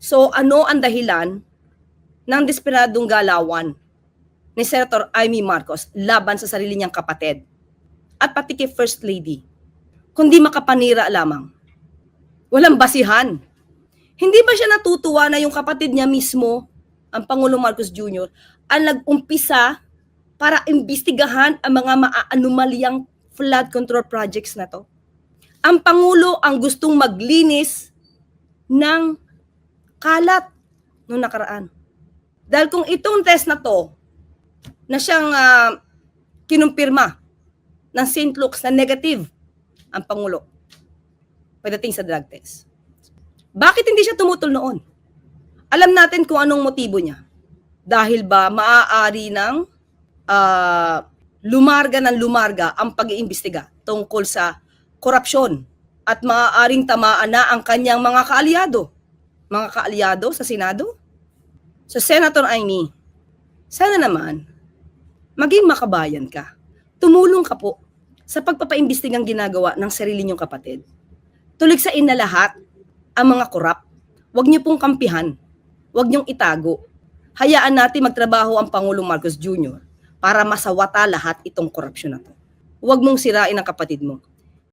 So ano ang dahilan ng desperadong galawan ni Senator Amy Marcos laban sa sarili niyang kapatid at pati kay First Lady? Kundi makapanira lamang. Walang basihan. Hindi ba siya natutuwa na yung kapatid niya mismo, ang Pangulong Marcos Jr., ang nag-umpisa para imbestigahan ang mga maaanumalyang flood control projects na to? Ang Pangulo ang gustong maglinis ng kalat noong nakaraan. Dahil kung itong test na to, na siyang kinumpirma ng St. Luke's na negative ang Pangulo pagdating sa drug test, bakit hindi siya tumutol noon? Alam natin kung anong motibo niya. Dahil ba maaari ng lumarga ang pag-iimbestiga tungkol sa korupsyon at maaaring tamaan na ang kanyang mga kaalyado sa Senado? So Senator Amy, sana naman maging makabayan ka. Tumulong ka po sa pagpapaimbestigang ginagawa ng sarili niyong kapatid. Tuligsain na lahat ang mga korap. Huwag niyo pong kampihan. Huwag niyong itago. Hayaan natin magtrabaho ang Pangulong Marcos Jr. para masawata lahat itong korupsyon na to. Huwag mong sirain ang kapatid mo.